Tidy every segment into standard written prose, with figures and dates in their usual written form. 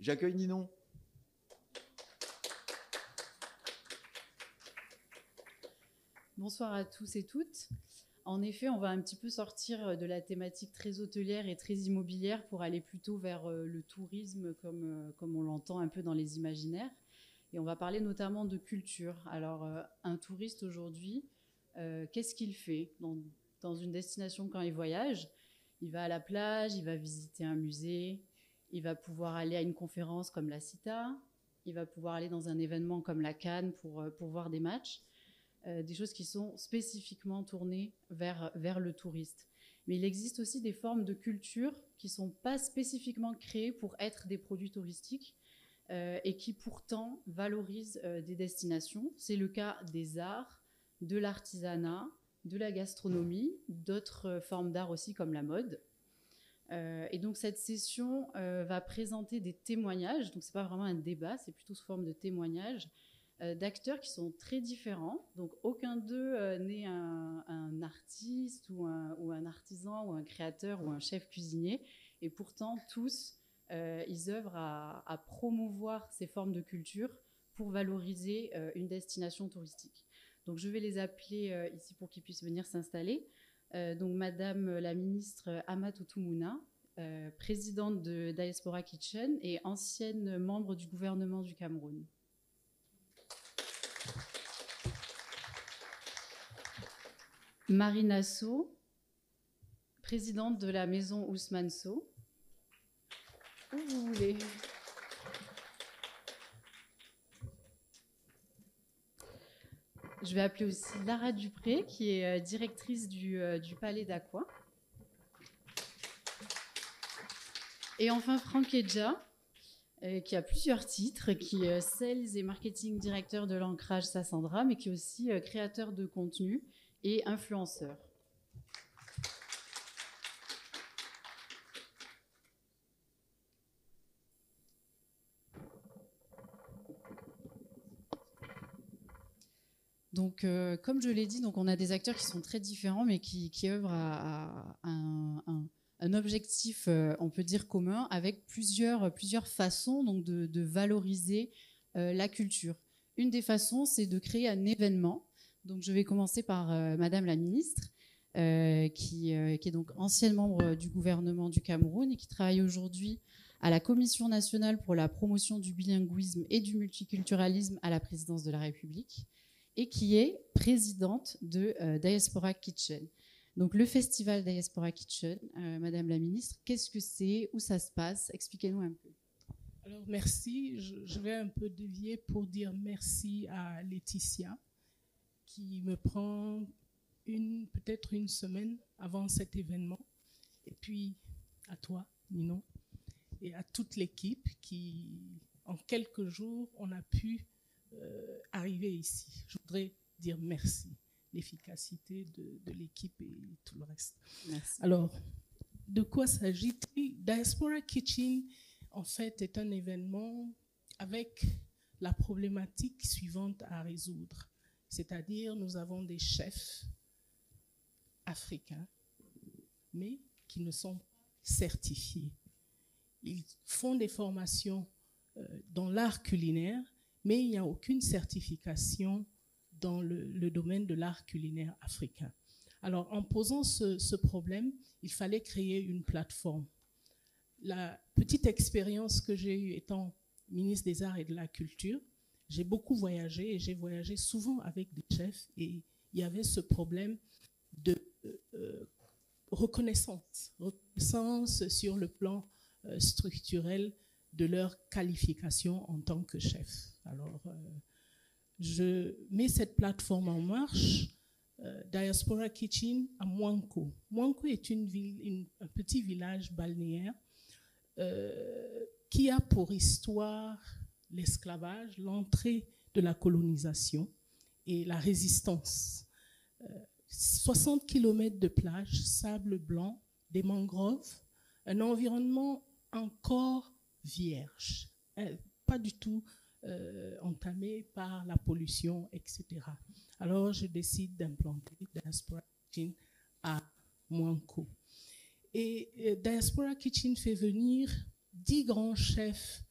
J'accueille Ninon. Bonsoir à tous et toutes. En effet, on va un petit peu sortir de la thématique très hôtelière et très immobilière pour aller plutôt vers le tourisme comme on l'entend un peu dans les imaginaires. Et on va parler notamment de culture. Alors, un touriste aujourd'hui, qu'est-ce qu'il fait dans une destination quand il voyage? Il va à la plage, il va visiter un musée, il va pouvoir aller à une conférence comme la CITA, il va pouvoir aller dans un événement comme la Cannes pour voir des matchs. Des choses qui sont spécifiquement tournées vers le touriste. Mais il existe aussi des formes de culture qui ne sont pas spécifiquement créées pour être des produits touristiques et qui pourtant valorisent des destinations. C'est le cas des arts, de l'artisanat, de la gastronomie, d'autres formes d'art aussi comme la mode. Et donc cette session va présenter des témoignages, donc ce n'est pas vraiment un débat, c'est plutôt sous forme de témoignages, d'acteurs qui sont très différents. Donc aucun d'eux n'est un artiste ou un artisan ou un créateur ou un chef cuisinier. Et pourtant, tous, ils œuvrent à promouvoir ces formes de culture pour valoriser une destination touristique. Donc je vais les appeler ici pour qu'ils puissent venir s'installer. Donc Madame la ministre Amatou Mouna, présidente de Diaspora Kitchen et ancienne membre du gouvernement du Cameroun. Marina So, présidente de la maison Ousmane So. Où vous voulez. Je vais appeler aussi Lara Dupré, qui est directrice du Palais d'Aqua. Et enfin Franck Edja, qui a plusieurs titres, qui est Sales et Marketing Directeur de l'Ancrage Sassandra, mais qui est aussi créateur de contenu et influenceur. Donc, comme je l'ai dit, donc on a des acteurs qui sont très différents, mais qui œuvrent à un objectif, on peut dire, commun, avec plusieurs façons donc, de valoriser la culture. Une des façons, c'est de créer un événement. Donc, je vais commencer par Madame la ministre, qui est donc ancienne membre du gouvernement du Cameroun et qui travaille aujourd'hui à la Commission nationale pour la promotion du bilinguisme et du multiculturalisme à la présidence de la République et qui est présidente de Diaspora Kitchen. Donc le festival Diaspora Kitchen, Madame la ministre, qu'est-ce que c'est, où ça se passe? Expliquez-nous un peu. Alors merci, je vais un peu dévier pour dire merci à Laetitia qui me prend peut-être une semaine avant cet événement, et puis à toi, Ninon, et à toute l'équipe qui, en quelques jours, on a pu arriver ici. Je voudrais dire merci, l'efficacité de l'équipe et tout le reste. Merci. Alors, de quoi s'agit-il? Diaspora Kitchen, en fait, est un événement avec la problématique suivante à résoudre. C'est-à-dire, nous avons des chefs africains, mais qui ne sont pas certifiés. Ils font des formations dans l'art culinaire, mais il n'y a aucune certification dans le domaine de l'art culinaire africain. Alors, en posant ce problème, il fallait créer une plateforme. La petite expérience que j'ai eue étant ministre des Arts et de la Culture, j'ai beaucoup voyagé et j'ai voyagé souvent avec des chefs et il y avait ce problème de reconnaissance sur le plan structurel de leur qualification en tant que chef. Alors, je mets cette plateforme en marche, Diaspora Kitchen à Mwanko. Mwanko est un petit village balnéaire qui a pour histoire l'esclavage, l'entrée de la colonisation et la résistance. 60 km de plage, sable blanc, des mangroves, un environnement encore vierge, pas du tout entamé par la pollution, etc. Alors, je décide d'implanter Diaspora Kitchen à Mwanko. Et Diaspora Kitchen fait venir 10 grands chefs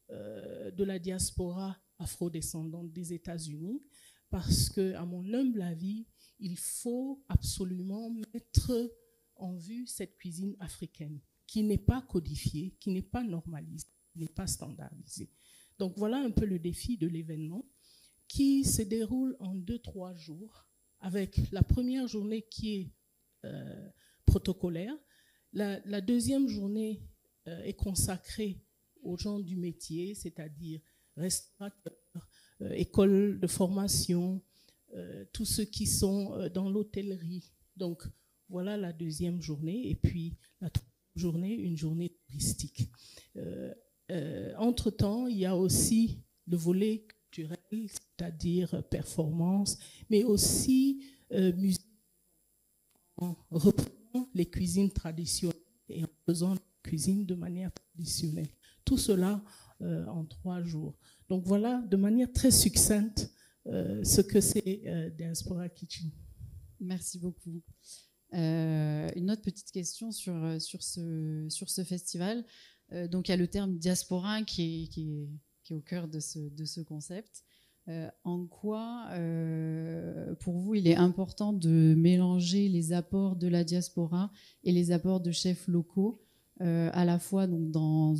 de la diaspora afrodescendante des États-Unis, parce que, à mon humble avis, il faut absolument mettre en vue cette cuisine africaine qui n'est pas codifiée, qui n'est pas normalisée, qui n'est pas standardisée. Donc voilà un peu le défi de l'événement qui se déroule en 2-3 jours, avec la première journée qui est protocolaire. La deuxième journée est consacrée aux gens du métier, c'est-à-dire restaurateurs, écoles de formation, tous ceux qui sont dans l'hôtellerie. Donc, voilà la deuxième journée. Et puis, la troisième journée, une journée touristique. Entre-temps, il y a aussi le volet culturel, c'est-à-dire performance, mais aussi musique, en reprenant les cuisines traditionnelles et en faisant la cuisine de manière traditionnelle. Tout cela en 3 jours. Donc voilà, de manière très succincte, ce que c'est Diaspora Kitchen. Merci beaucoup. Une autre petite question sur ce festival. Donc il y a le terme diaspora qui est au cœur de ce concept. En quoi, pour vous, il est important de mélanger les apports de la diaspora et les apports de chefs locaux, à la fois donc, dans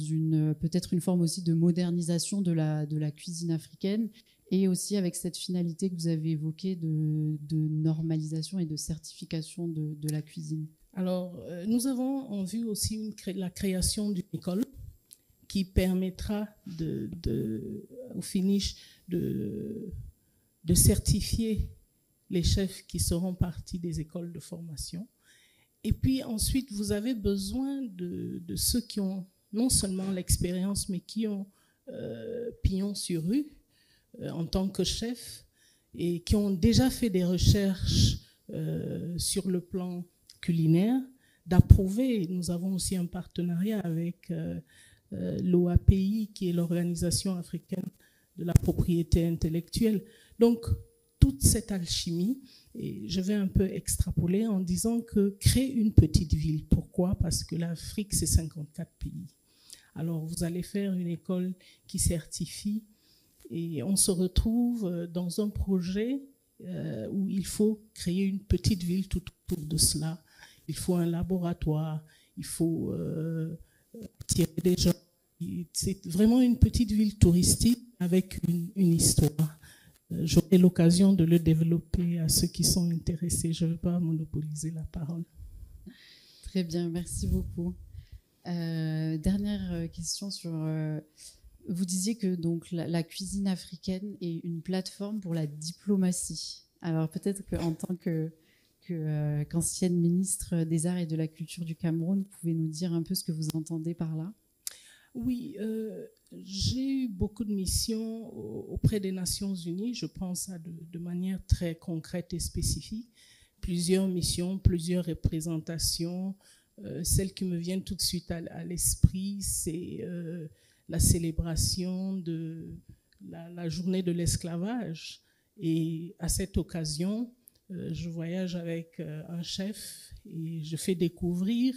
peut-être une forme aussi de modernisation de la cuisine africaine, et aussi avec cette finalité que vous avez évoquée de normalisation et de certification de la cuisine? Alors, nous avons en vue aussi la création d'une école qui permettra au finish de certifier les chefs qui seront partis des écoles de formation. Et puis ensuite, vous avez besoin de ceux qui ont non seulement l'expérience, mais qui ont pignon sur rue en tant que chef et qui ont déjà fait des recherches sur le plan culinaire, d'approuver. Nous avons aussi un partenariat avec l'OAPI, qui est l'Organisation africaine de la propriété intellectuelle. Donc, toute cette alchimie, et je vais un peu extrapoler en disant que créer une petite ville. Pourquoi? Parce que l'Afrique, c'est 54 pays. Alors, vous allez faire une école qui certifie et on se retrouve dans un projet où il faut créer une petite ville tout autour de cela. Il faut un laboratoire, il faut tirer des gens. C'est vraiment une petite ville touristique avec une histoire. J'aurai l'occasion de le développer à ceux qui sont intéressés. Je ne veux pas monopoliser la parole. Très bien, merci beaucoup. Dernière question sur... vous disiez que donc, la cuisine africaine est une plateforme pour la diplomatie. Alors peut-être qu'en tant qu'ancienne ministre des Arts et de la Culture du Cameroun, vous pouvez nous dire un peu ce que vous entendez par là? Oui, j'ai eu beaucoup de missions auprès des Nations Unies, je pense de manière très concrète et spécifique. Plusieurs missions, plusieurs représentations. Celle qui me vient tout de suite à l'esprit, c'est la célébration de la journée de l'esclavage. Et à cette occasion, je voyage avec un chef et je fais découvrir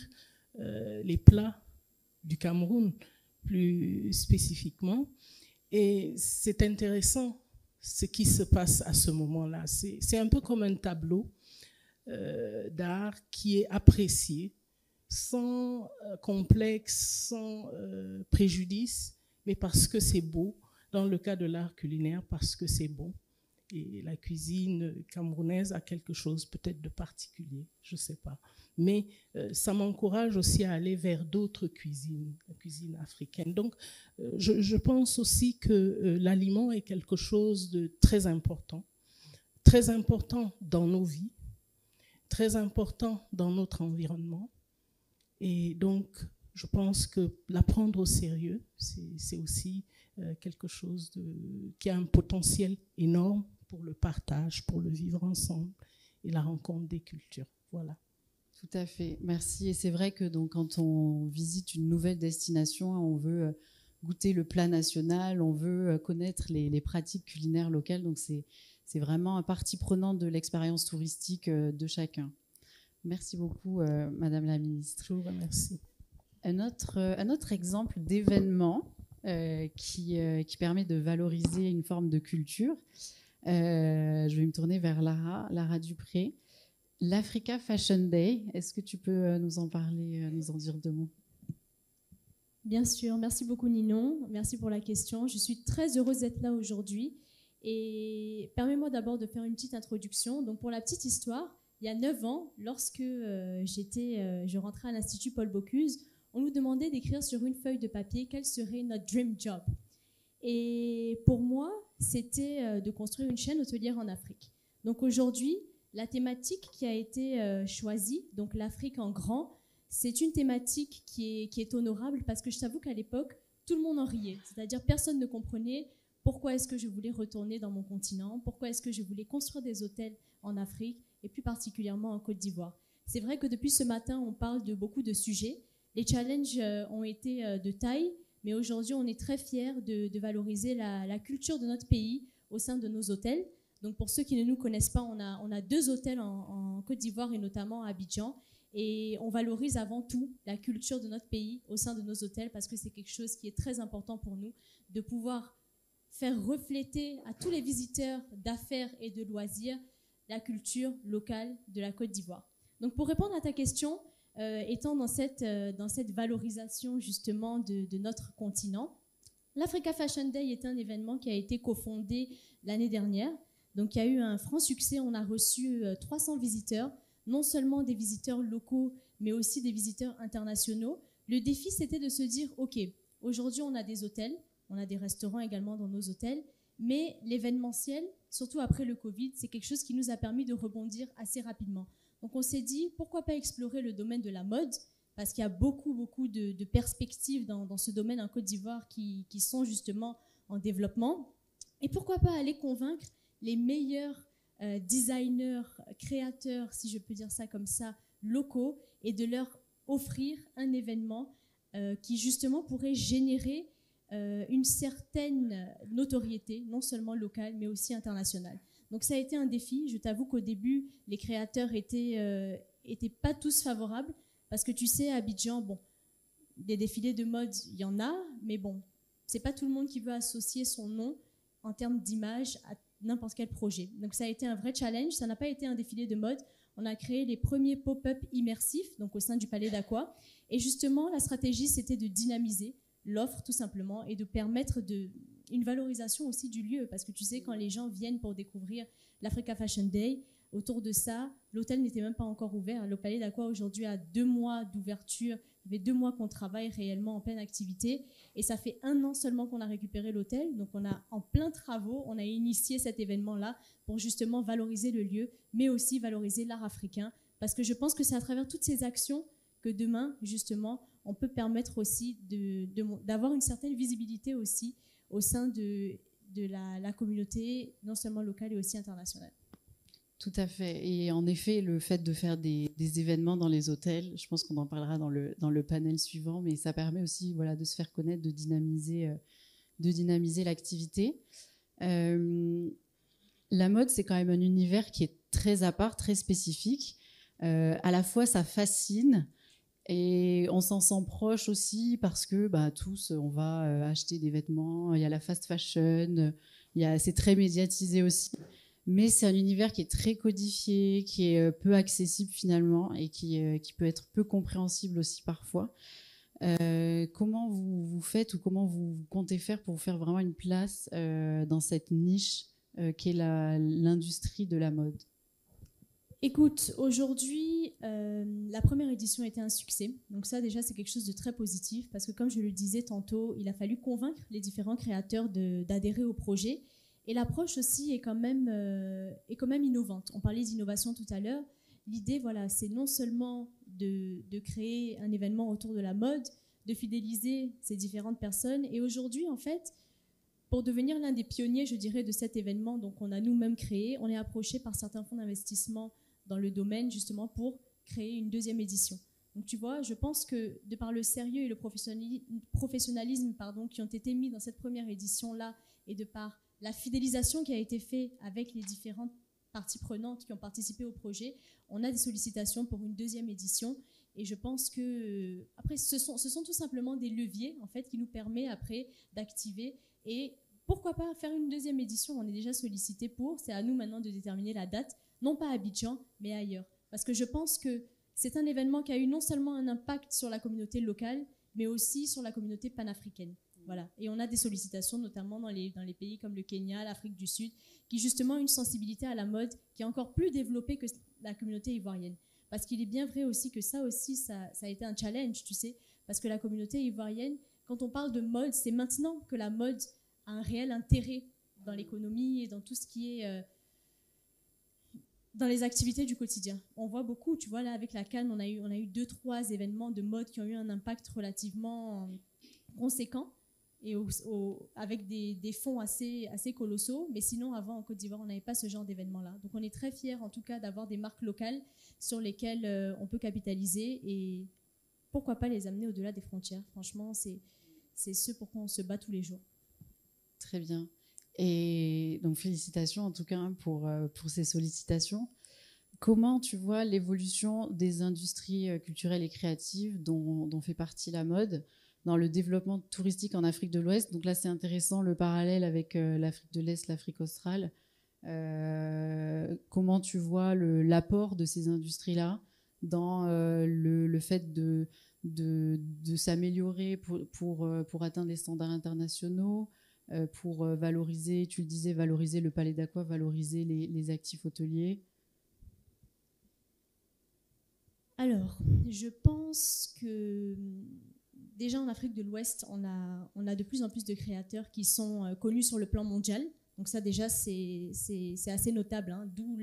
les plats du Cameroun, plus spécifiquement. Et c'est intéressant ce qui se passe à ce moment-là. C'est un peu comme un tableau d'art qui est apprécié sans complexe, sans préjudice, mais parce que c'est beau. Dans le cas de l'art culinaire, parce que c'est bon. Et la cuisine camerounaise a quelque chose peut-être de particulier, je ne sais pas. Mais ça m'encourage aussi à aller vers d'autres cuisines, la cuisine africaine. Donc, je pense aussi que l'aliment est quelque chose de très important dans nos vies, très important dans notre environnement. Et donc, je pense que l'apprendre au sérieux, c'est aussi quelque chose qui a un potentiel énorme pour le partage, pour le vivre ensemble et la rencontre des cultures. Voilà. Tout à fait, merci. Et c'est vrai que donc, quand on visite une nouvelle destination, on veut goûter le plat national, on veut connaître les pratiques culinaires locales. Donc c'est vraiment un partie prenante de l'expérience touristique de chacun. Merci beaucoup, Madame la Ministre. Je vous remercie. Un autre exemple d'événement qui permet de valoriser une forme de culture. Je vais me tourner vers Lara Dupré. L'Africa Fashion Day, est-ce que tu peux nous en parler, nous en dire 2 mots? Bien sûr, merci beaucoup Ninon, merci pour la question. Je suis très heureuse d'être là aujourd'hui et permets-moi d'abord de faire une petite introduction. Donc pour la petite histoire, il y a 9 ans, lorsque je rentrais à l'Institut Paul Bocuse, on nous demandait d'écrire sur une feuille de papier quel serait notre dream job. Et pour moi, c'était de construire une chaîne hôtelière en Afrique. Donc aujourd'hui, la thématique qui a été choisie, donc l'Afrique en grand, c'est une thématique qui est honorable parce que je t'avoue qu'à l'époque, tout le monde en riait. C'est-à-dire personne ne comprenait pourquoi est-ce que je voulais retourner dans mon continent, pourquoi est-ce que je voulais construire des hôtels en Afrique et plus particulièrement en Côte d'Ivoire. C'est vrai que depuis ce matin, on parle de beaucoup de sujets. Les challenges ont été de taille, mais aujourd'hui, on est très fiers de valoriser la culture de notre pays au sein de nos hôtels. Donc pour ceux qui ne nous connaissent pas, on a 2 hôtels en Côte d'Ivoire et notamment à Abidjan. Et on valorise avant tout la culture de notre pays au sein de nos hôtels parce que c'est quelque chose qui est très important pour nous, de pouvoir faire refléter à tous les visiteurs d'affaires et de loisirs la culture locale de la Côte d'Ivoire. Donc pour répondre à ta question, étant dans cette valorisation justement de notre continent, l'Africa Fashion Day est un événement qui a été cofondé l'année dernière. Donc il y a eu un franc succès, on a reçu 300 visiteurs, non seulement des visiteurs locaux, mais aussi des visiteurs internationaux. Le défi, c'était de se dire, OK, aujourd'hui, on a des hôtels, on a des restaurants également dans nos hôtels, mais l'événementiel, surtout après le Covid, c'est quelque chose qui nous a permis de rebondir assez rapidement. Donc, on s'est dit, pourquoi pas explorer le domaine de la mode, parce qu'il y a beaucoup de perspectives dans ce domaine en Côte d'Ivoire qui sont justement en développement. Et pourquoi pas aller convaincre les meilleurs designers, créateurs, si je peux dire ça comme ça, locaux, et de leur offrir un événement qui justement pourrait générer une certaine notoriété, non seulement locale, mais aussi internationale. Donc ça a été un défi. Je t'avoue qu'au début, les créateurs étaient pas tous favorables, parce que tu sais, à Abidjan, bon, des défilés de mode, il y en a, mais bon, c'est pas tout le monde qui veut associer son nom en termes d'image à n'importe quel projet. Donc ça a été un vrai challenge, ça n'a pas été un défilé de mode. On a créé les premiers pop-up immersifs, donc au sein du Palais d'Aqua. Et justement, la stratégie, c'était de dynamiser l'offre tout simplement et de permettre une valorisation aussi du lieu. Parce que tu sais, quand les gens viennent pour découvrir l'Africa Fashion Day, autour de ça, l'hôtel n'était même pas encore ouvert. Le Palais d'Aqua aujourd'hui a 2 mois d'ouverture. Ça fait 2 mois qu'on travaille réellement en pleine activité. Et ça fait 1 an seulement qu'on a récupéré l'hôtel. Donc on a en plein travaux, on a initié cet événement-là pour justement valoriser le lieu, mais aussi valoriser l'art africain. Parce que je pense que c'est à travers toutes ces actions que demain, justement, on peut permettre aussi d'avoir une certaine visibilité aussi au sein de la communauté, non seulement locale et aussi internationale. Tout à fait. Et en effet, le fait de faire des événements dans les hôtels, je pense qu'on en parlera dans le panel suivant, mais ça permet aussi de se faire connaître, de dynamiser l'activité. La mode, c'est quand même un univers qui est très à part, très spécifique. À la fois, ça fascine et on s'en sent proche aussi parce que tous, on va acheter des vêtements. Il y a la fast fashion, c'est très médiatisé aussi. Mais c'est un univers qui est très codifié, qui est peu accessible finalement et qui peut être peu compréhensible aussi parfois. Comment vous faites ou comment vous comptez faire pour faire vraiment une place dans cette niche qu'est l'industrie de la mode? Écoute, aujourd'hui, la première édition a été un succès. Donc ça, déjà, c'est quelque chose de très positif parce que, comme je le disais tantôt, il a fallu convaincre les différents créateurs d'adhérer au projet. Et l'approche aussi est quand même innovante. On parlait d'innovation tout à l'heure. L'idée, c'est non seulement de créer un événement autour de la mode, de fidéliser ces différentes personnes. Et aujourd'hui, en fait, pour devenir l'un des pionniers, je dirais, de cet événement, donc on a nous-mêmes créé, on est approché par certains fonds d'investissement dans le domaine, justement, pour créer une 2e édition. Donc tu vois, je pense que de par le sérieux et le professionnalisme qui ont été mis dans cette première édition-là, et de par la fidélisation qui a été faite avec les différentes parties prenantes qui ont participé au projet, on a des sollicitations pour une 2e édition. Et je pense que, après, ce sont tout simplement des leviers, en fait, qui nous permettent après d'activer. Et pourquoi pas faire une deuxième édition? On est déjà sollicité pour. C'est à nous maintenant de déterminer la date, non pas à Abidjan, mais ailleurs. Parce que je pense que c'est un événement qui a eu non seulement un impact sur la communauté locale, mais aussi sur la communauté panafricaine. Voilà. Et on a des sollicitations, notamment dans les pays comme le Kenya, l'Afrique du Sud, qui justement ont une sensibilité à la mode qui est encore plus développée que la communauté ivoirienne. Parce qu'il est bien vrai aussi que ça a été un challenge, tu sais, parce que la communauté ivoirienne, quand on parle de mode, c'est maintenant que la mode a un réel intérêt dans l'économie et dans tout ce qui est dans les activités du quotidien. On voit beaucoup, tu vois, là avec la Cannes, on a eu 2-3 événements de mode qui ont eu un impact relativement conséquent et avec des fonds assez colossaux, mais sinon avant en Côte d'Ivoire on n'avait pas ce genre d'événement-là. Donc on est très fiers en tout cas d'avoir des marques locales sur lesquelles on peut capitaliser et pourquoi pas les amener au-delà des frontières. Franchement, c'est ce pour quoi on se bat tous les jours. Très bien. Et donc félicitations en tout cas pour ces sollicitations. Comment tu vois l'évolution des industries culturelles et créatives dont fait partie la mode dans le développement touristique en Afrique de l'Ouest? Donc là, c'est intéressant le parallèle avec l'Afrique de l'Est, l'Afrique australe. Comment tu vois l'apport de ces industries-là dans le fait de s'améliorer pour atteindre les standards internationaux, pour valoriser, tu le disais, valoriser le palais d'Aqua, valoriser les actifs hôteliers? Alors, je pense que déjà en Afrique de l'Ouest, on a de plus en plus de créateurs qui sont connus sur le plan mondial. Donc ça déjà, c'est assez notable, hein, d'où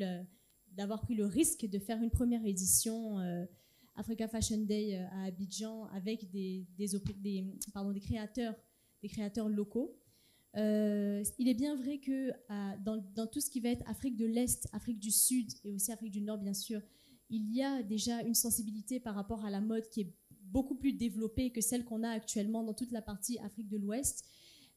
d'avoir pris le risque de faire une première édition Africa Fashion Day à Abidjan avec des créateurs locaux. Il est bien vrai que dans tout ce qui va être Afrique de l'Est, Afrique du Sud et aussi Afrique du Nord, bien sûr, il y a déjà une sensibilité par rapport à la mode qui est beaucoup plus développée que celle qu'on a actuellement dans toute la partie Afrique de l'Ouest.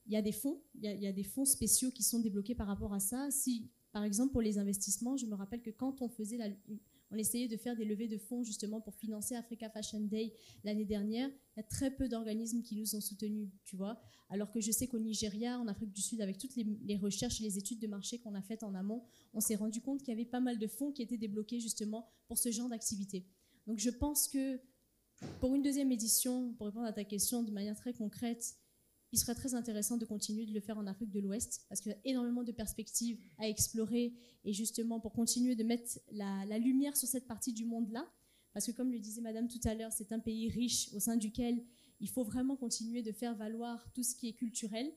Il y a des fonds, il y a des fonds spéciaux qui sont débloqués par rapport à ça. Si, par exemple, pour les investissements, je me rappelle que quand on essayait de faire des levées de fonds justement pour financer Africa Fashion Day l'année dernière, il y a très peu d'organismes qui nous ont soutenus, tu vois. Alors que je sais qu'au Nigeria, en Afrique du Sud, avec toutes les recherches et les études de marché qu'on a faites en amont, on s'est rendu compte qu'il y avait pas mal de fonds qui étaient débloqués justement pour ce genre d'activité. Donc je pense que pour une deuxième édition, pour répondre à ta question de manière très concrète, il serait très intéressant de continuer de le faire en Afrique de l'Ouest parce qu'il y a énormément de perspectives à explorer et justement pour continuer de mettre la lumière sur cette partie du monde-là. Parce que comme le disait Madame tout à l'heure, c'est un pays riche au sein duquel il faut vraiment continuer de faire valoir tout ce qui est culturel.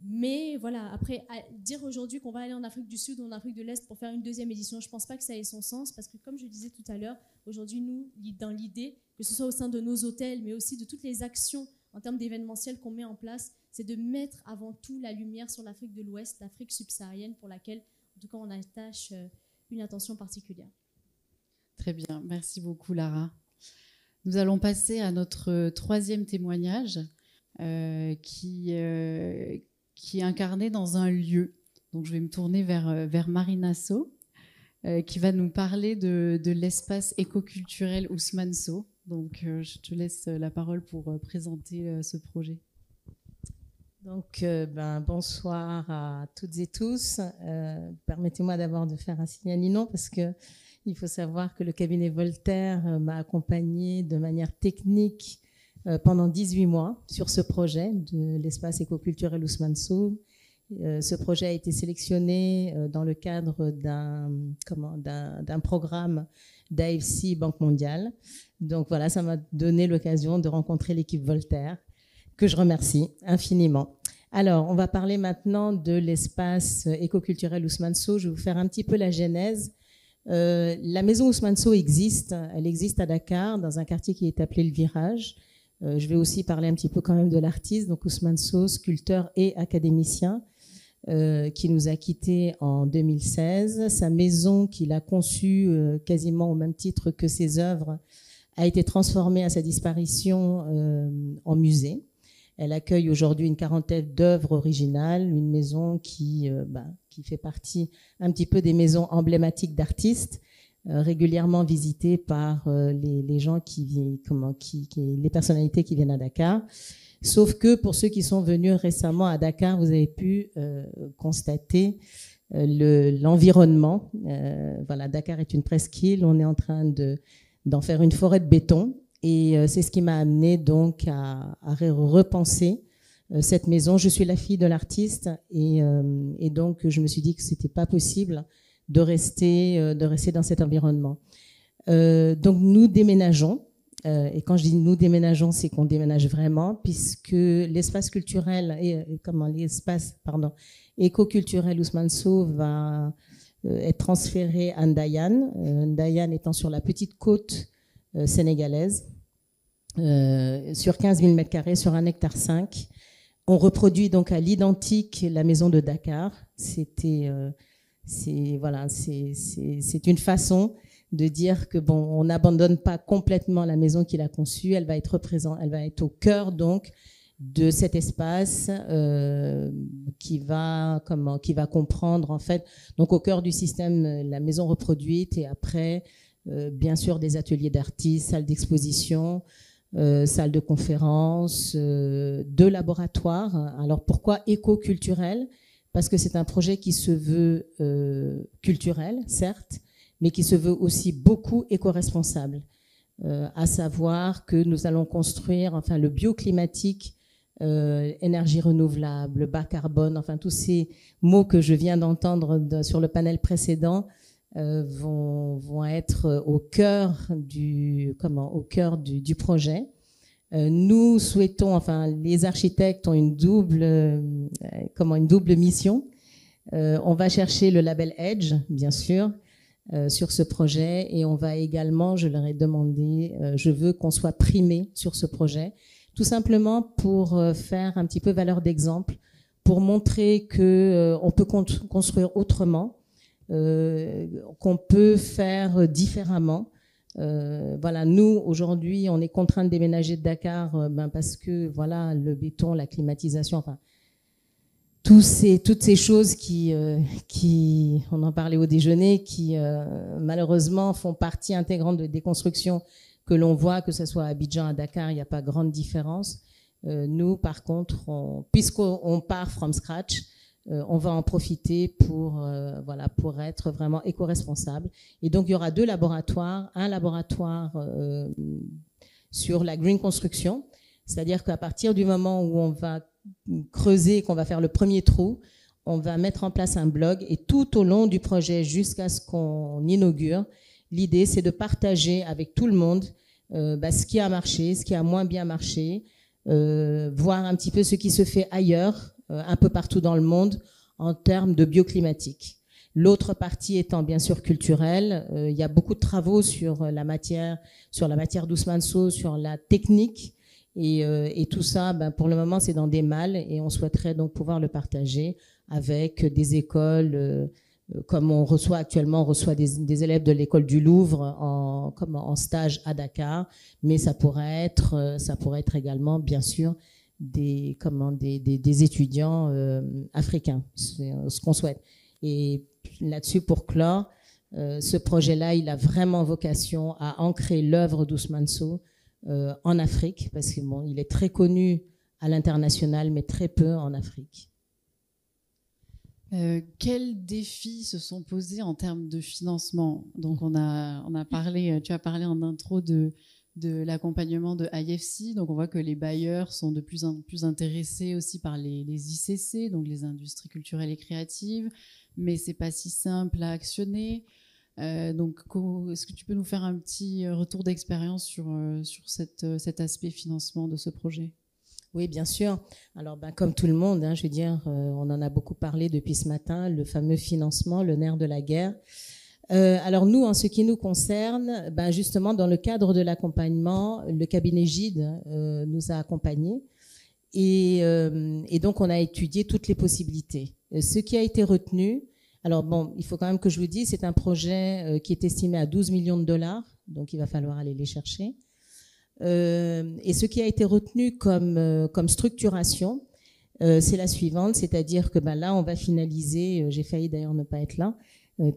Mais voilà, après, dire aujourd'hui qu'on va aller en Afrique du Sud ou en Afrique de l'Est pour faire une deuxième édition, je ne pense pas que ça ait son sens parce que comme je disais tout à l'heure, aujourd'hui, nous, dans l'idée, que ce soit au sein de nos hôtels, mais aussi de toutes les actions en termes d'événementiel qu'on met en place, c'est de mettre avant tout la lumière sur l'Afrique de l'Ouest, l'Afrique subsaharienne, pour laquelle, en tout cas, on attache une attention particulière. Très bien, merci beaucoup Lara. Nous allons passer à notre troisième témoignage qui est incarné dans un lieu. Donc je vais me tourner vers Marina So, qui va nous parler de l'espace écoculturel Ousmane So. Donc je te laisse la parole pour présenter ce projet. Donc bonsoir à toutes et tous. Permettez-moi d'abord de faire un signe à Ninon parce que il faut savoir que le cabinet Voltaire m'a accompagnée de manière technique pendant 18 mois sur ce projet de l'espace écoculturel Ousmane So. Ce projet a été sélectionné dans le cadre d'un programme d'AFC Banque mondiale. Donc voilà, ça m'a donné l'occasion de rencontrer l'équipe Voltaire, que je remercie infiniment. Alors, on va parler maintenant de l'espace écoculturel Ousmane So. Je vais vous faire un petit peu la genèse. La maison Ousmane So existe. Elle existe à Dakar, dans un quartier qui est appelé Le Virage. Je vais aussi parler un petit peu quand même de l'artiste, donc Ousmane So, sculpteur et académicien, qui nous a quittés en 2016. Sa maison, qu'il a conçue quasiment au même titre que ses œuvres, a été transformée à sa disparition en musée. Elle accueille aujourd'hui une quarantaine d'œuvres originales, une maison qui fait partie un petit peu des maisons emblématiques d'artistes. régulièrement visité par les gens les personnalités qui viennent à Dakar. Sauf que pour ceux qui sont venus récemment à Dakar, vous avez pu constater l'environnement. Voilà, Dakar est une presqu'île. On est en train d'en faire une forêt de béton. Et c'est ce qui m'a amené donc à repenser cette maison. Je suis la fille de l'artiste et donc je me suis dit que c'était pas possible de rester dans cet environnement. Donc nous déménageons. Et quand je dis nous déménageons, c'est qu'on déménage vraiment, puisque l'espace culturel éco-culturel Ousmane Sow va être transféré à Ndayane. Ndayane étant sur la petite côte sénégalaise, sur 15 000 m², sur 1,5 hectare. On reproduit donc à l'identique la maison de Dakar. C'est une façon de dire que bon, on n'abandonne pas complètement la maison qu'il a conçue. Elle va être au cœur donc de cet espace qui va comprendre en fait, donc au cœur du système la maison reproduite et après bien sûr des ateliers d'artistes, salles d'exposition, salles de conférences, deux laboratoires. Alors pourquoi éco-culturel? Parce que c'est un projet qui se veut culturel, certes, mais qui se veut aussi beaucoup éco-responsable, à savoir que nous allons construire enfin, le bioclimatique, énergie renouvelable, bas carbone, enfin tous ces mots que je viens d'entendre sur le panel précédent vont être au cœur du projet. Nous souhaitons, enfin les architectes ont une double mission. On va chercher le label Edge, bien sûr, sur ce projet et on va également, je leur ai demandé, je veux qu'on soit primé sur ce projet, tout simplement pour faire un petit peu valeur d'exemple, pour montrer qu'on peut construire autrement, qu'on peut faire différemment. Voilà, nous aujourd'hui on est contraints de déménager de Dakar parce que voilà le béton, la climatisation, enfin toutes ces choses qui on en parlait au déjeuner, qui malheureusement font partie intégrante des constructions que l'on voit, que ce soit à Abidjan, à Dakar, il n'y a pas grande différence. Nous, par contre, puisqu'on part from scratch, on va en profiter pour être vraiment éco-responsable. Et donc, il y aura deux laboratoires. Un laboratoire sur la green construction, c'est-à-dire qu'à partir du moment où on va creuser, qu'on va faire le premier trou, on va mettre en place un blog et tout au long du projet jusqu'à ce qu'on inaugure, l'idée c'est de partager avec tout le monde ce qui a marché, ce qui a moins bien marché, voir un petit peu ce qui se fait ailleurs, un peu partout dans le monde en termes de bioclimatique. L'autre partie étant bien sûr culturelle, il y a beaucoup de travaux sur la matière d'Ousmane Sow, sur la technique. Et tout ça, pour le moment, c'est dans des malles et on souhaiterait donc pouvoir le partager avec des écoles, comme on reçoit des élèves de l'école du Louvre en stage à Dakar, mais ça pourrait être également, bien sûr, des étudiants africains, c'est ce qu'on souhaite. Et là-dessus, pour clore, ce projet-là, il a vraiment vocation à ancrer l'œuvre d'Ousmane Sow en Afrique, parce que bon, il est très connu à l'international, mais très peu en Afrique. Quels défis se sont posés en termes de financement? Donc tu as parlé en intro de l'accompagnement de IFC, donc on voit que les bailleurs sont de plus en plus intéressés aussi par les ICC, donc les industries culturelles et créatives, mais c'est pas si simple à actionner. Donc, est-ce que tu peux nous faire un petit retour d'expérience sur cet aspect financement de ce projet? Oui, bien sûr. Alors, comme tout le monde, je veux dire, on en a beaucoup parlé depuis ce matin, le fameux financement, le nerf de la guerre. Alors, nous, en ce qui nous concerne, justement, dans le cadre de l'accompagnement, le cabinet Gide nous a accompagnés et donc, on a étudié toutes les possibilités. Ce qui a été retenu, alors bon, il faut quand même que je vous dise, c'est un projet qui est estimé à 12 millions de dollars, donc il va falloir aller les chercher. Et ce qui a été retenu comme structuration, c'est la suivante, c'est-à-dire que là, on va finaliser, j'ai failli d'ailleurs ne pas être là,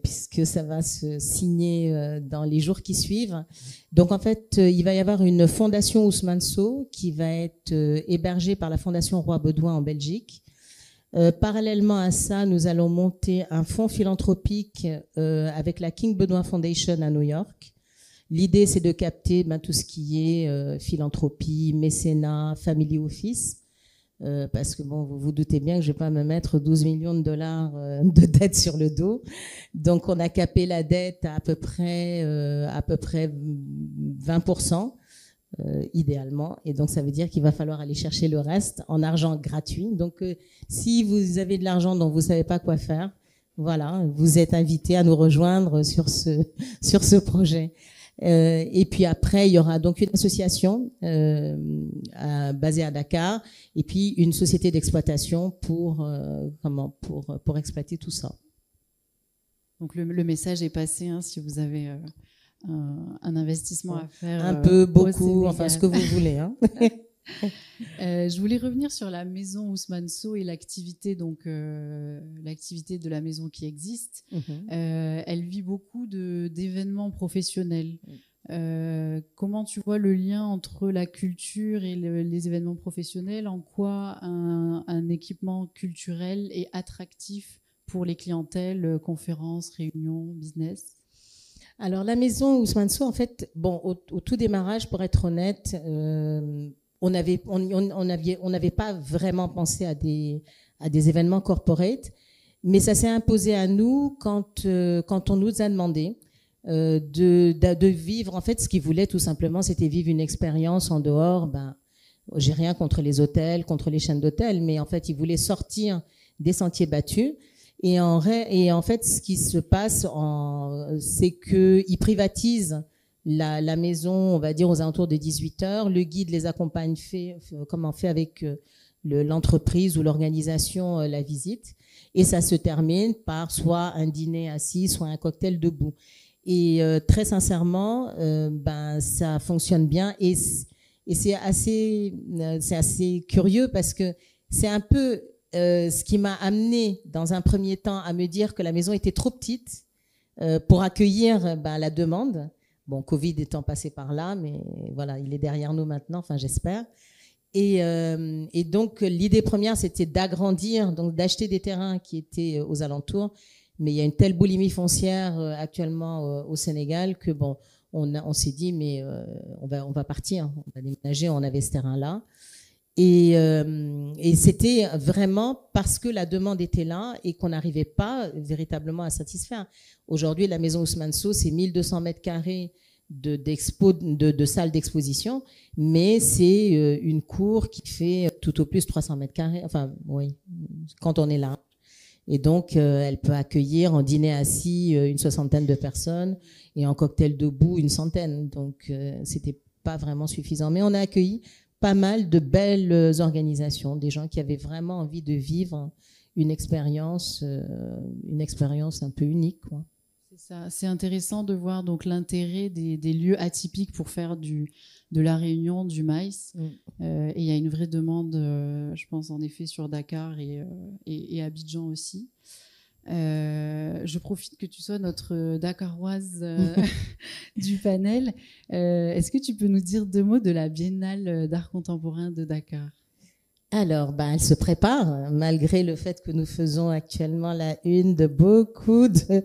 puisque ça va se signer dans les jours qui suivent. Donc en fait, il va y avoir une fondation Ousmane Sow qui va être hébergée par la Fondation Roi Baudouin en Belgique. Parallèlement à ça, nous allons monter un fonds philanthropique avec la King Baudouin Foundation à New York. L'idée, c'est de capter tout ce qui est philanthropie, mécénat, family office. Parce que bon, vous vous doutez bien que je vais pas me mettre 12 millions de dollars de dette sur le dos. Donc, on a capé la dette à peu près 20%, idéalement. Et donc, ça veut dire qu'il va falloir aller chercher le reste en argent gratuit. Donc, si vous avez de l'argent dont vous savez pas quoi faire, voilà, vous êtes invité à nous rejoindre sur ce projet. Et puis après, il y aura donc une association basée à Dakar et puis une société d'exploitation pour exploiter tout ça. Donc le message est passé, hein, si vous avez un investissement à faire. Un peu, beaucoup, enfin ce que vous voulez. Hein. Je voulais revenir sur la maison Ousmane Sow et l'activité, donc l'activité de la maison qui existe. Elle vit beaucoup d'événements professionnels. Comment tu vois le lien entre la culture et les événements professionnels? En quoi un équipement culturel est attractif pour les clientèles, conférences, réunions, business? Alors la maison Ousmane Sow, en fait, bon, au tout démarrage, pour être honnête, on n'avait pas vraiment pensé à des événements corporate, mais ça s'est imposé à nous quand on nous a demandé de vivre. En fait, ce qu'ils voulaient tout simplement, c'était vivre une expérience en dehors. J'ai rien contre les hôtels, contre les chaînes d'hôtels, mais en fait, ils voulaient sortir des sentiers battus. Et en fait, ce qui se passe, c'est qu'ils privatisent la maison, on va dire, aux alentours de 18h. Le guide les accompagne, fait avec l'entreprise ou l'organisation la visite. Et ça se termine par soit un dîner assis, soit un cocktail debout. Et très sincèrement, ça fonctionne bien. Et c'est assez curieux parce que c'est un peu ce qui m'a amené dans un premier temps à me dire que la maison était trop petite pour accueillir la demande. Bon, Covid étant passé par là, mais voilà, il est derrière nous maintenant, enfin j'espère. Et donc l'idée première, c'était d'agrandir, donc d'acheter des terrains qui étaient aux alentours. Mais il y a une telle boulimie foncière actuellement au Sénégal que bon, on s'est dit mais on va partir, on va déménager, on avait ce terrain-là. Et c'était vraiment parce que la demande était là et qu'on n'arrivait pas véritablement à satisfaire. Aujourd'hui, la maison Ousmane Sow, c'est 1200 mètres carrés de salle d'exposition, mais c'est une cour qui fait tout au plus 300 mètres carrés, enfin oui, quand on est là. Et donc, elle peut accueillir en dîner assis une 60aine de personnes et en cocktail debout une 100aine. Donc, c'était pas vraiment suffisant. Mais on a accueilli pas mal de belles organisations, des gens qui avaient vraiment envie de vivre une expérience un peu unique, quoi. C'est ça. C'est intéressant de voir donc l'intérêt des lieux atypiques pour faire de la Réunion, du maïs. Et il y a une vraie demande, je pense en effet, sur Dakar et Abidjan aussi. Je profite que tu sois notre Dakaroise du panel. Est-ce que tu peux nous dire 2 mots de la Biennale d'art contemporain de Dakar? Alors, elle se prépare, malgré le fait que nous faisons actuellement la une de beaucoup de...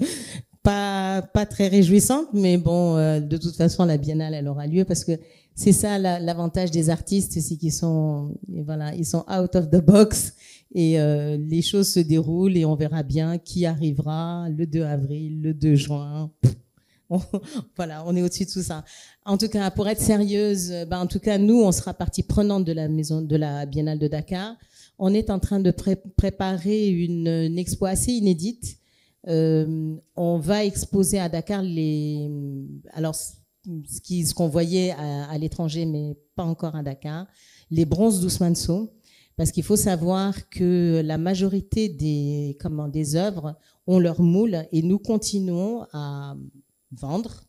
Pas très réjouissante, mais bon, de toute façon, la Biennale, elle aura lieu parce que c'est ça l'avantage des artistes, c'est qu'ils sont, voilà, ils sont out of the box et les choses se déroulent et on verra bien qui arrivera le 2 avril, le 2 juin. Voilà, on est au-dessus de tout ça. En tout cas, pour être sérieuse, en tout cas, nous, on sera partie prenante de la Biennale de Dakar. On est en train de préparer une expo assez inédite. On va exposer à Dakar ce qu'on voyait à l'étranger, mais pas encore à Dakar, les bronzes d'Ousmane Sow, parce qu'il faut savoir que la majorité des œuvres ont leur moule et nous continuons à vendre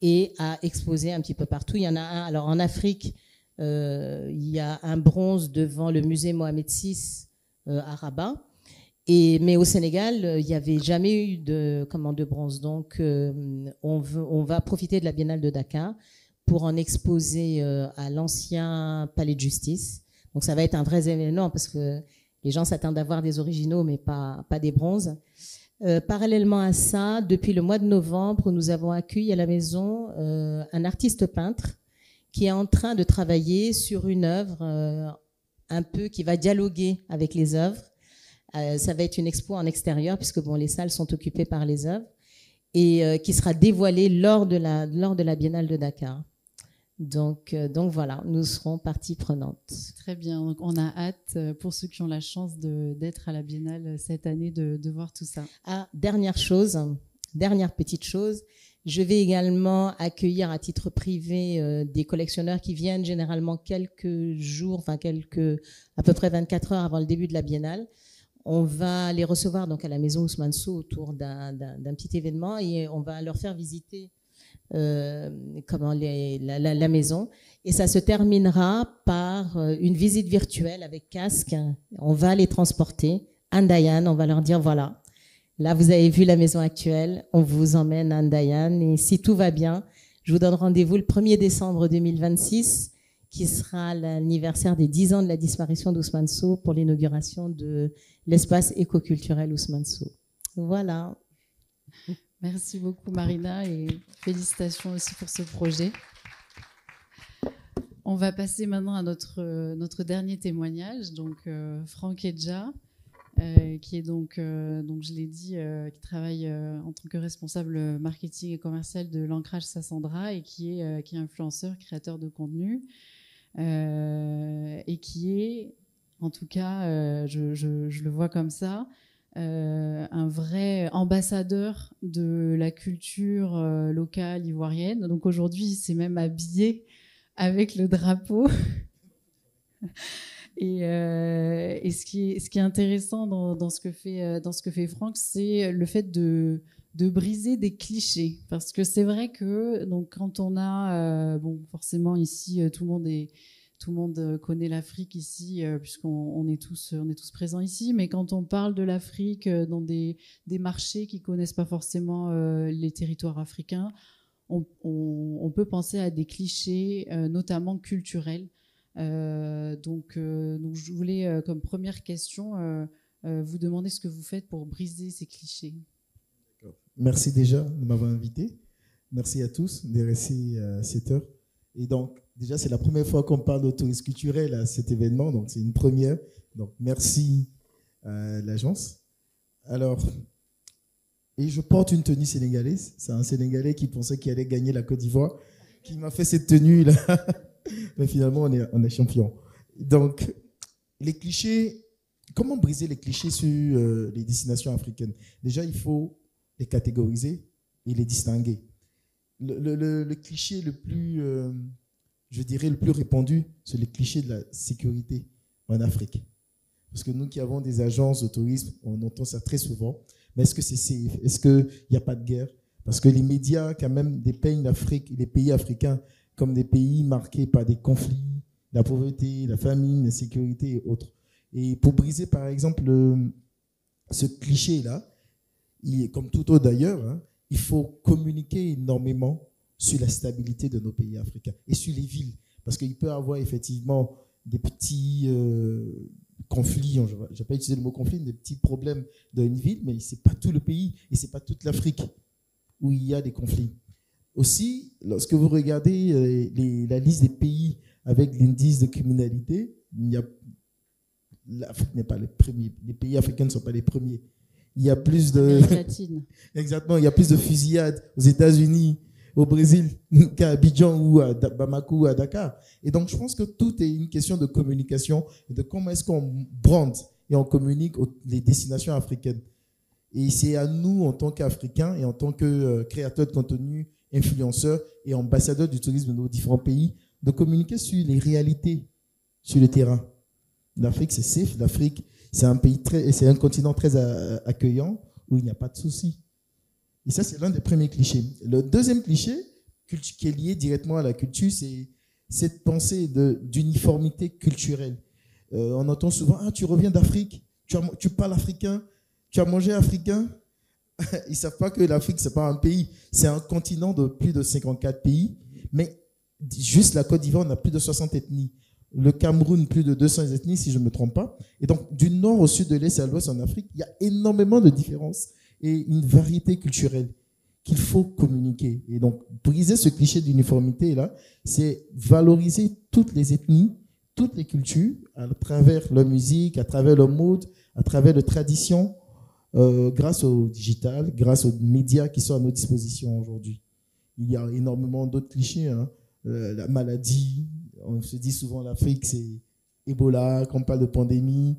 et à exposer un petit peu partout. Il y en a un, alors en Afrique, il y a un bronze devant le musée Mohamed VI à Rabat. Mais au Sénégal, il n'y avait jamais eu de commande de bronze. Donc, on va profiter de la Biennale de Dakar pour en exposer à l'ancien palais de justice. Donc, ça va être un vrai événement parce que les gens s'attendent à voir des originaux, mais pas des bronzes. Parallèlement à ça, depuis le mois de novembre, nous avons accueilli à la maison un artiste peintre qui est en train de travailler sur une œuvre un peu qui va dialoguer avec les œuvres. Ça va être une expo en extérieur puisque bon, les salles sont occupées par les œuvres et qui sera dévoilée lors de la Biennale de Dakar. Donc voilà, nous serons partie prenante. Très bien, donc on a hâte pour ceux qui ont la chance d'être à la Biennale cette année de voir tout ça. Ah, dernière petite chose, je vais également accueillir à titre privé des collectionneurs qui viennent généralement quelques jours, à peu près 24 heures avant le début de la Biennale. On va les recevoir donc à la maison Ousmane Sow autour d'un petit événement et on va leur faire visiter la maison. Et ça se terminera par une visite virtuelle avec casque. On va les transporter à Ndayane. On va leur dire voilà, là vous avez vu la maison actuelle, on vous emmène à Ndayane. Et si tout va bien, je vous donne rendez-vous le 1er décembre 2026 qui sera l'anniversaire des 10 ans de la disparition d'Ousmane Sow pour l'inauguration de l'espace écoculturel Ousmane Sow. Voilà. Merci beaucoup Marina et félicitations aussi pour ce projet. On va passer maintenant à notre dernier témoignage, donc Franck Edja, qui est donc je l'ai dit, qui travaille en tant que responsable marketing et commercial de l'Ancrage Sassandra et qui est influenceur, créateur de contenu et qui est, en tout cas, je le vois comme ça, un vrai ambassadeur de la culture locale ivoirienne. Donc aujourd'hui, il s'est même habillé avec le drapeau. Et ce qui est intéressant dans ce que fait Franck, c'est le fait de briser des clichés. Parce que c'est vrai que donc quand on a forcément ici tout le monde connaît l'Afrique ici, puisqu'on est tous présents ici. Mais quand on parle de l'Afrique dans des marchés qui connaissent pas forcément les territoires africains, on peut penser à des clichés, notamment culturels. Donc je voulais, comme première question, vous demander ce que vous faites pour briser ces clichés. Merci déjà de m'avoir invité. Merci à tous de rester à cette heure. Et donc, déjà, c'est la première fois qu'on parle de tourisme culturel à cet événement, donc c'est une première. Donc, merci à l'agence. Alors, et je porte une tenue sénégalaise. C'est un Sénégalais qui pensait qu'il allait gagner la Côte d'Ivoire, qui m'a fait cette tenue-là. Mais finalement, on est champion. Donc, les clichés, comment briser les clichés sur les destinations africaines? Déjà, il faut les catégoriser et les distinguer. Le cliché le plus, je dirais, le plus répandu, c'est le cliché de la sécurité en Afrique. Parce que nous qui avons des agences de tourisme, on entend ça très souvent. Mais est-ce que c'est safe? Est-ce qu'il n'y a pas de guerre? Parce que les médias, quand même, dépeignent l'Afrique, les pays africains, comme des pays marqués par des conflits, la pauvreté, la famine, l'insécurité et autres. Et pour briser, par exemple, ce cliché-là, comme tout autre d'ailleurs, hein, il faut communiquer énormément sur la stabilité de nos pays africains et sur les villes. Parce qu'il peut y avoir effectivement des petits conflits, je ne vais pas utiliser le mot conflit, des petits problèmes dans une ville, mais ce n'est pas tout le pays et ce n'est pas toute l'Afrique où il y a des conflits. Aussi, lorsque vous regardez la liste des pays avec l'indice de criminalité, l'Afrique n'est pas le premier. Les pays africains ne sont pas les premiers. Il y a plus de... Exactement, il y a plus de fusillades aux États-Unis, au Brésil, qu'à Abidjan ou à Bamako ou à Dakar. Et donc, je pense que tout est une question de communication et de comment est-ce qu'on brande et on communique les destinations africaines. Et c'est à nous, en tant qu'Africains et en tant que créateurs de contenu, influenceurs et ambassadeurs du tourisme de nos différents pays, de communiquer sur les réalités sur le terrain. L'Afrique, c'est safe. L'Afrique, c'est un continent très accueillant où il n'y a pas de soucis. Et ça, c'est l'un des premiers clichés. Le deuxième cliché, qui est lié directement à la culture, c'est cette pensée d'uniformité culturelle. On entend souvent, tu reviens d'Afrique, tu parles africain, Tu as mangé africain? Ils ne savent pas que l'Afrique, ce n'est pas un pays. C'est un continent de plus de 54 pays. Mais juste la Côte d'Ivoire, on a plus de 60 ethnies. Le Cameroun, plus de 200 ethnies, si je ne me trompe pas. Et donc, du nord au sud, de l'est à l'ouest en Afrique, il y a énormément de différences et une variété culturelle qu'il faut communiquer. Et donc, briser ce cliché d'uniformité-là, c'est valoriser toutes les ethnies, toutes les cultures, à travers leur musique, à travers leur mode, à travers leurs traditions, grâce au digital, grâce aux médias qui sont à notre disposition aujourd'hui. Il y a énormément d'autres clichés, hein. La maladie, on se dit souvent l'Afrique, c'est Ebola, quand on parle de pandémie,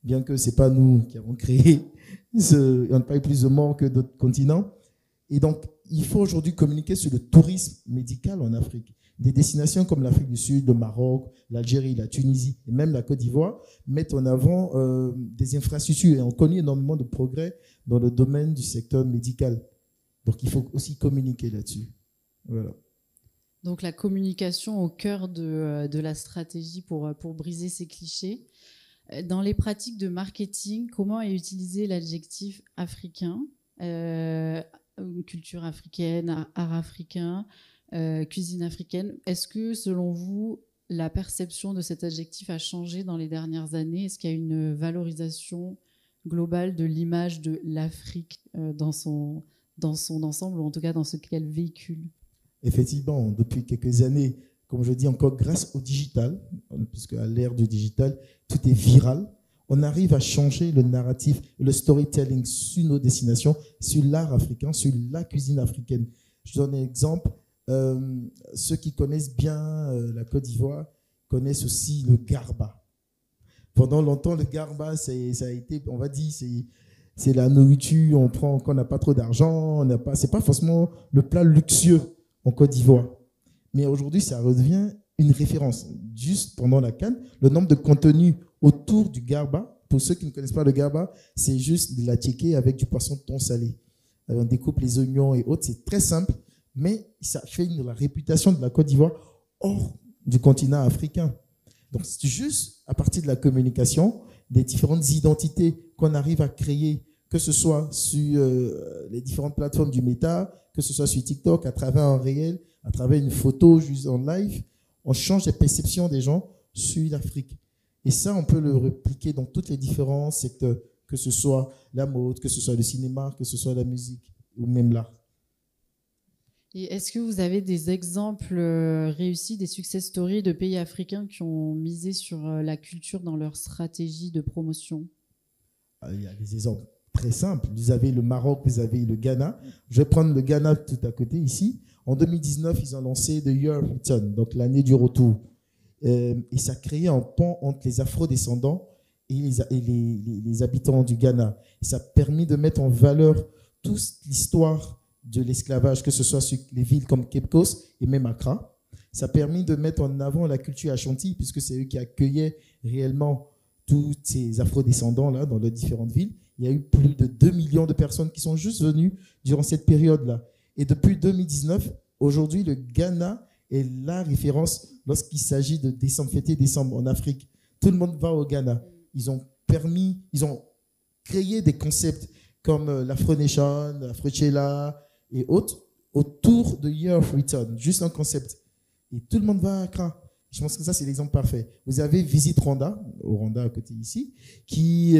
bien que ce n'est pas nous qui avons créé, on n'a pas eu plus de morts que d'autres continents. Et donc, il faut aujourd'hui communiquer sur le tourisme médical en Afrique. Des destinations comme l'Afrique du Sud, le Maroc, l'Algérie, la Tunisie et même la Côte d'Ivoire mettent en avant des infrastructures. Et on connaît énormément de progrès dans le domaine du secteur médical. Donc, il faut aussi communiquer là-dessus. Voilà. Donc, la communication au cœur de la stratégie pour briser ces clichés. Dans les pratiques de marketing, comment est utilisé l'adjectif africain, culture africaine, art africain, cuisine africaine? Est-ce que, selon vous, la perception de cet adjectif a changé dans les dernières années? Est-ce qu'il y a une valorisation globale de l'image de l'Afrique dans son ensemble, ou en tout cas dans ce qu'elle véhicule? Effectivement, depuis quelques années, comme je dis encore, grâce au digital, puisque à l'ère du digital, tout est viral, on arrive à changer le narratif, le storytelling sur nos destinations, sur l'art africain, sur la cuisine africaine. Je donne un exemple. Ceux qui connaissent bien la Côte d'Ivoire connaissent aussi le garba. Pendant longtemps, le garba, ça a été, on va dire, c'est la nourriture, on prend quand on n'a pas trop d'argent, c'est pas forcément le plat luxueux en Côte d'Ivoire. Mais aujourd'hui, ça redevient une référence. Juste pendant la CAN, le nombre de contenus autour du garba, pour ceux qui ne connaissent pas le garba, c'est juste de la tchéké avec du poisson de thon salé. On découpe les oignons et autres, c'est très simple, mais ça fait la réputation de la Côte d'Ivoire hors du continent africain. Donc, c'est juste à partir de la communication, des différentes identités qu'on arrive à créer, que ce soit sur les différentes plateformes du méta, que ce soit sur TikTok, à travers un réel, à travers une photo juste en live, on change les perceptions des gens sur l'Afrique. Et ça, on peut le répliquer dans tous les différents secteurs, que ce soit la mode, que ce soit le cinéma, que ce soit la musique ou même l'art. Et est-ce que vous avez des exemples réussis, des success stories de pays africains qui ont misé sur la culture dans leur stratégie de promotion? Il y a des exemples très simples. Vous avez le Maroc, vous avez le Ghana. Je vais prendre le Ghana tout à côté ici. En 2019, ils ont lancé The Year of Return, donc l'année du retour. Et ça a créé un pont entre les afro-descendants et les habitants du Ghana. Et ça a permis de mettre en valeur toute l'histoire de l'esclavage, que ce soit sur les villes comme Cape Coast et même Accra. Ça a permis de mettre en avant la culture Ashanti, puisque c'est eux qui accueillaient réellement tous ces afro-descendants-là dans leurs différentes villes. Il y a eu plus de 2 millions de personnes qui sont juste venues durant cette période-là. Et depuis 2019, aujourd'hui, le Ghana est la référence lorsqu'il s'agit de fêter décembre en Afrique. Tout le monde va au Ghana. Ils ont créé des concepts comme l'Afro Nation, l'Afrochella et autres autour de Year of Return. Juste un concept. Et tout le monde va à Accra. Je pense que ça, c'est l'exemple parfait. Vous avez Visit Rwanda, au Rwanda à côté ici, qui,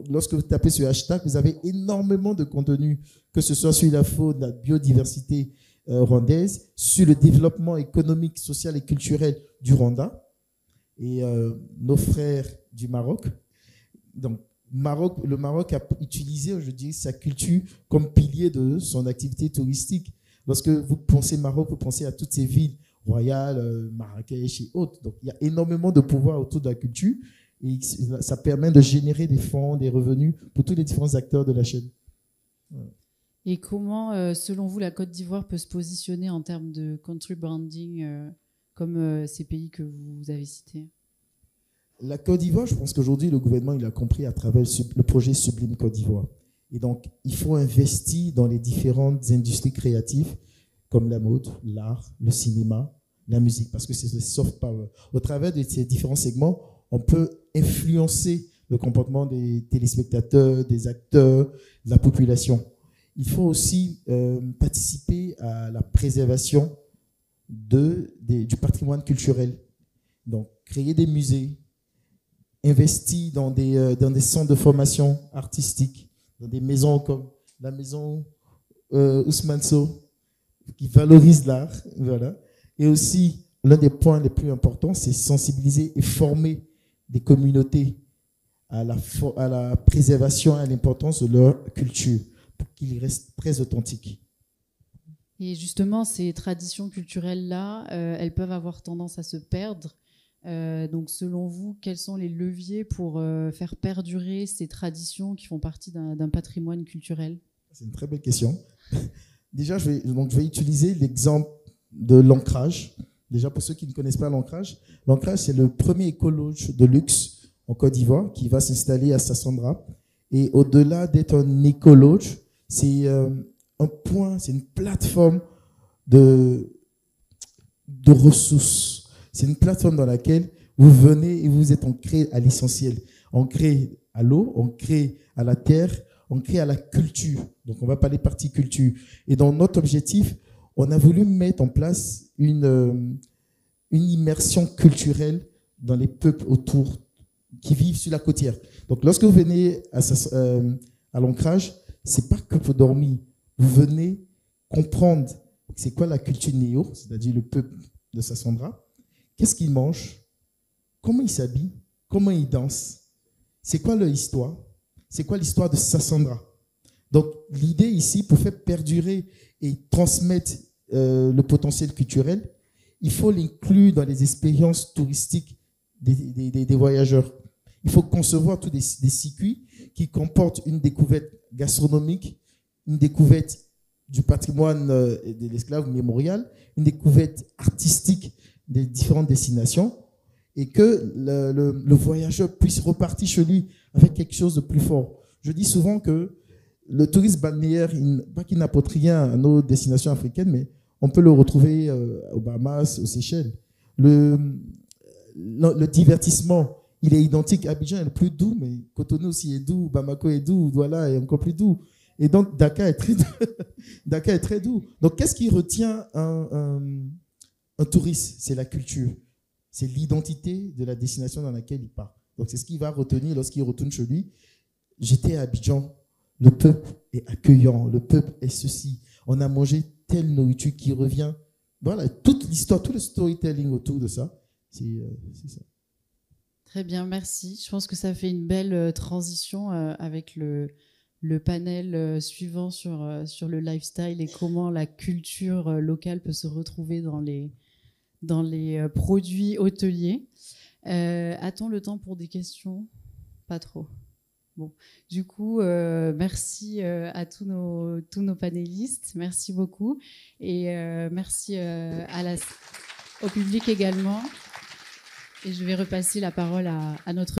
lorsque vous tapez sur hashtag, vous avez énormément de contenu, que ce soit sur la faune, la biodiversité rwandaise, sur le développement économique, social et culturel du Rwanda, et nos frères du Maroc. Donc, le Maroc a utilisé, je dis, sa culture comme pilier de son activité touristique. Lorsque vous pensez Maroc, vous pensez à toutes ces villes royales, Marrakech et autres. Donc, il y a énormément de pouvoir autour de la culture et ça permet de générer des fonds, des revenus pour tous les différents acteurs de la chaîne. Voilà. Et comment, selon vous, la Côte d'Ivoire peut se positionner en termes de country branding comme ces pays que vous avez cités? La Côte d'Ivoire, je pense qu'aujourd'hui, le gouvernement il a compris à travers le projet Sublime Côte d'Ivoire. Et donc, il faut investir dans les différentes industries créatives comme la mode, l'art, le cinéma, la musique, parce que c'est le soft power. Au travers de ces différents segments, on peut influencer le comportement des téléspectateurs, des acteurs, de la population. Il faut aussi participer à la préservation du patrimoine culturel. Donc, créer des musées, investir dans des centres de formation artistique, dans des maisons comme la maison Ousmane Sow, qui valorise l'art, voilà. Et aussi, l'un des points les plus importants, c'est sensibiliser et former des communautés à la préservation et à l'importance de leur culture, pour qu'ils restent très authentiques. Et justement, ces traditions culturelles-là, elles peuvent avoir tendance à se perdre. Donc, selon vous, quels sont les leviers pour faire perdurer ces traditions qui font partie d'un patrimoine culturel? C'est une très belle question. Déjà, je vais utiliser l'exemple de l'ancrage. Déjà, pour ceux qui ne connaissent pas l'ancrage, c'est le premier écologe de luxe en Côte d'Ivoire qui va s'installer à Sassandra. Et au-delà d'être un écologe, c'est un point, c'est une plateforme de ressources. C'est une plateforme dans laquelle vous venez et vous êtes ancré à l'essentiel. Ancré à l'eau, ancré à la terre, ancré à la culture. Donc, on va parler partie culture. Et dans notre objectif, on a voulu mettre en place une immersion culturelle dans les peuples autour qui vivent sur la côtière. Donc, lorsque vous venez à l'ancrage, c'est pas que pour dormir. Vous venez comprendre c'est quoi la culture néo, c'est-à-dire le peuple de Sassandra. Qu'est-ce qu'ils mangent? Comment ils s'habillent? Comment ils dansent? C'est quoi leur histoire? C'est quoi l'histoire de Sassandra? Donc, l'idée ici, pour faire perdurer et transmettre le potentiel culturel, il faut l'inclure dans les expériences touristiques des voyageurs. Il faut concevoir tous des circuits qui comportent une découverte gastronomique, une découverte du patrimoine de l'esclave mémorial, une découverte artistique des différentes destinations, et que le voyageur puisse repartir chez lui avec quelque chose de plus fort. Je dis souvent que le tourisme balnéaire, pas qu'il n'apporte rien à nos destinations africaines, mais on peut le retrouver aux Bahamas, aux Seychelles. Le divertissement, il est identique. Abidjan est le plus doux, mais Cotonou aussi est doux, Bamako est doux, Douala est encore plus doux. Et donc, Dakar est très doux. Dakar est très doux. Donc, qu'est-ce qui retient un touriste? C'est la culture. C'est l'identité de la destination dans laquelle il part. Donc, c'est ce qu'il va retenir lorsqu'il retourne chez lui. J'étais à Abidjan. Le peuple est accueillant. Le peuple est ceci. On a mangé telle nourriture qui revient. Voilà, toute l'histoire, tout le storytelling autour de ça, c'est ça. Très bien, merci. Je pense que ça fait une belle transition avec le panel suivant sur le lifestyle et comment la culture locale peut se retrouver dans les produits hôteliers. A-t-on le temps pour des questions? Pas trop. Bon, du coup, merci à tous nos panélistes. Merci beaucoup. Et merci au public également. Et je vais repasser la parole à notre